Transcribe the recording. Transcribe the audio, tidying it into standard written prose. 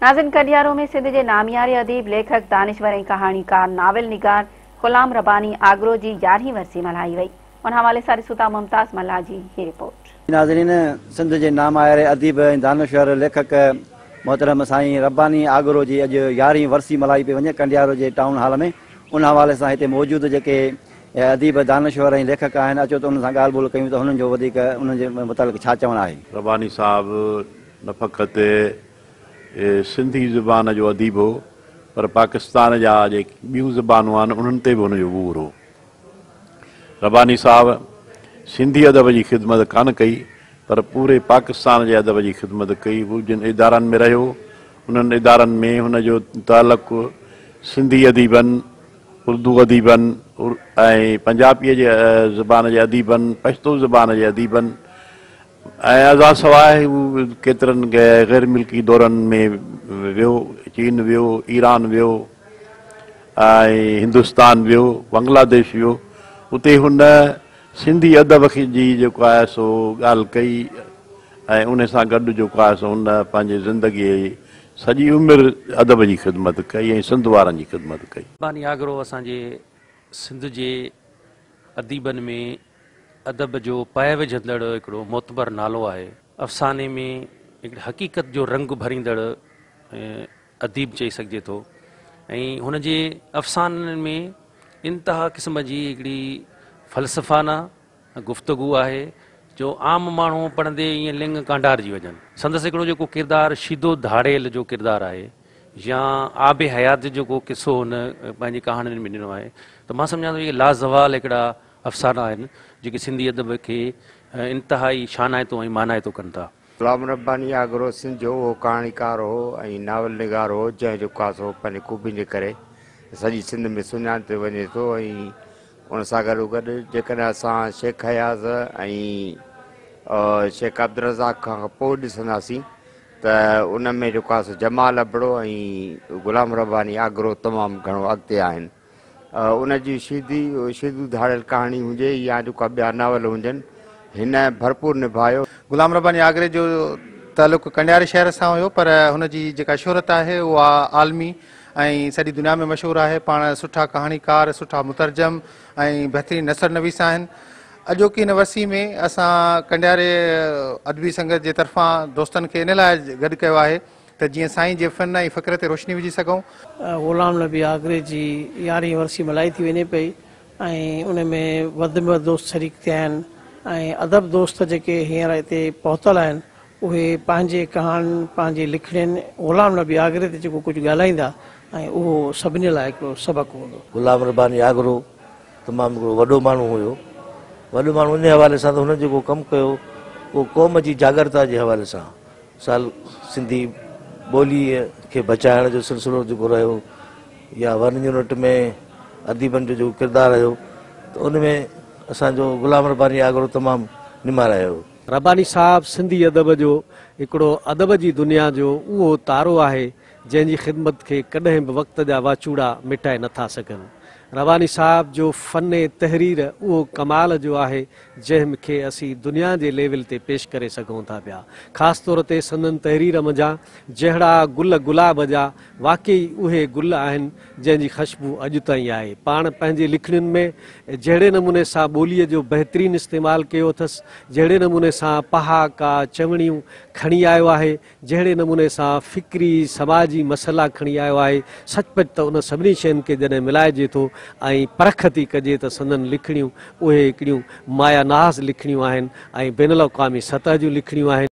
नाज़िन कडियारो में सिंध के नामियारे अदीब, लेखक, दानिश्वर ऐं कहाणीकार, नावल निगार गुलाम रब्बानी आगरो की 11वीं वरसी मल्हाई वई। उन हवाले सां ॾिसूं था मुमताज़ मल्हा जी ही रिपोर्ट। नाज़रीन, सिंध के नामियारे अदीब ऐं दानिश्वर लेखक मोहतरम साईं रब्बानी आगरो की अॼु 11वीं वरसी मल्हाई पई वञे कंडियारो के टाउन हॉल में। उन हवाले सां हिते मौजूद जेके अदीब दानिश्वर ऐं लेखक आहिनि, अचो त उन सां ॻाल्हि ॿोल कयूं त हुननि जो वधीक उन्हनि जे मुतालिक़ छा चवणु आहे। रब्बानी साहब न फ़क़त सिंधी ज़ुबान जो अदीब हो, पर पाकिस्तान जा जेकी ॿियूं ज़ुबानूं आहिनि उन्हनि ते बि हुनजो बूर हो। रब्बानी साहब सिंधी अदब जी ख़िदमत कान कई, पर पूरे पाकिस्तान जे अदब जी ख़िदमत कई। हू जिन इदारनि में रहियो, उन्हनि इदारनि में हुनजो तालुक़ु सिंधी अदीबनि, उर्दू अदीबनि ऐं पंजाबीअ जे ज़ुबान जे अदीबनि, पश्तो ज़ुबान जे अदीबनि ऐं अज़ा सवाइ हू केतिरनि गैर मुल्की दौरनि में वियो, चीन वियो, ईरान वियो ऐं हिंदुस्तान वियो, बांग्लादेश वियो। उते हुन सिंधी अदब जी जेको आहे सो ॻाल्हि कई ऐं उन सां गॾु जेको आहे सो हुन पंहिंजी ज़िंदगीअ जी सॼी उमिरि अदब जी ख़िदमत कई ऐं सिंध वारनि जी ख़िदमत कई। रब्बानी आगरो असांजे सिंध जे अदीबनि में अदब जो पय विझंदड़ हिकिड़ो मोतबर नालो आहे। अफ़साने में हिकिड़ी हक़ीक़त जो रंग भरींदड़ अदीब चई सघिजे थो ऐं हुन जे अफ़साननि में इंतिहा क़िस्म जी हिकिड़ी फ़लसफ़ाना गुफ़्तगू आहे जो आम माण्हू पढ़ंदे ईअं लिंग कांडारजी वञनि। संदसि हिकिड़ो जेको किरदारु शीदो धाड़ेल जो किरदारु आहे या आबे हयात जो को किस्सो हुन पंहिंजी कहाणियुनि में ॾिनो आहे, त मां सम्झां थो इहे लाज़वाल हिकिड़ा अफ़साना आहिनि जेके सिंधी अदब खे इंतिहाई शानाइतो ऐं मानाइतो कनि था। गुलाम रब्बानी आगरो सिंध जो उहो कहाणीकार हो ऐं नावल निगार हो, जंहिंजो ख़ासि पंहिंजे ख़ूबी जे करे सॼी सिंध में सुञाणे वञे थो। ऐं उन सां गॾो गॾु जेकॾहिं असां शेख हयाज़ ऐं शेख अब्दुल रज़ाक खां पोइ ॾिसंदासीं त उन में जेको आहे जमाल अबड़ो ऐं गुलाम रब्बानी आगरो तमामु घणो अॻिते आहिनि। उन जी शीदू धाड़ियल कहाणी हुजे या जेका ॿिया नावल हुजनि, हिन भरपूर निभायो। गुलाम रब्बानी आगरे जो तालुक़ु कंडियारे शहर सां हुयो, पर हुनजी जेका शोहरत आहे उहा आलमी ऐं सॼी दुनिया में मशहूरु आहे। पाण सुठा कहाणीकार, सुठा मुतरजम ऐं बहितरीन नसर नवीस आहिनि। अॼोकी हिन वरसी में असां कंडियारे अदबी संगत जे तरफ़ां दोस्तनि खे इन लाइ गॾु कयो आहे त जीअं साईं जे फ़न ऐं फ़क़्र ते रोशनी विझी सघूं। गुलाम नबी आगरे जी 11वीं वरसी मल्हाई थी वञे पई ऐं उन में वधि में वधि दोस्त शरीक थिया आहिनि ऐं अदब दोस्त जेके हींअर हिते पहुतल आहिनि उहे पंहिंजे कहाणी, पंहिंजे लिखड़ियुनि गुलाम नबी आगरे ते जेको कुझु ॻाल्हाईंदा ऐं उहो सभिनी लाइ हिकिड़ो सबक़ु हूंदो। गुलाम रब्बानी आगरो तमामु हिकिड़ो वॾो माण्हू हुयो। वॾो माण्हू इन हवाले सां त हुन जेको कमु कयो उहो क़ौम जी जागरता जे हवाले सां सिंधी ॿोलीअ खे बचाइण जो सिलसिलो जेको रहियो या वन यूनिट में अदीबनि जो जेको किरदारु रहियो, त उन में असांजो गुलाम रब्बानी आगरो तमामु निमारायो। रब्बानी साहब सिंधी अदब जो हिकिड़ो अदब जी दुनिया जो उहो तारो आहे जंहिंजी ख़िदमत खे कॾहिं बि वक़्त जा वाचूड़ा मिटाए नथा सघनि। रब्बानी साहब जो फ़न तहरीर उहो कमाल जो आहे जंहिंखे असीं दुनिया जे लेवल ते पेश करे सघूं था पिया। ख़ासि तौर ते संदन तहरीर मंझां जहिड़ा गुल गुलाब जा वाक़ई उहे गुल आहिनि जंहिंजी ख़ुशबू अॼु ताईं आहे। पाण पंहिंजे लिखड़ियुनि में जहिड़े नमूने सां ॿोलीअ जो बहितरीनु इस्तेमालु कयो अथसि, जहिड़े नमूने सां पहाका चवणियूं खणी आयो आहे, जहिड़े नमूने सां फ़िक्री समाजी मसइला खणी आयो आहे, सचपच त उन सभिनी शयुनि खे जॾहिं मिलाइजे थो ऐं परख थी कजे त संदन लिखड़ियूं उहे हिकिड़ियूं माया नाज़ लिखड़ियूं आहिनि ऐं बैनुल अक़वामी सतह जूं लिखड़ियूं आहिनि।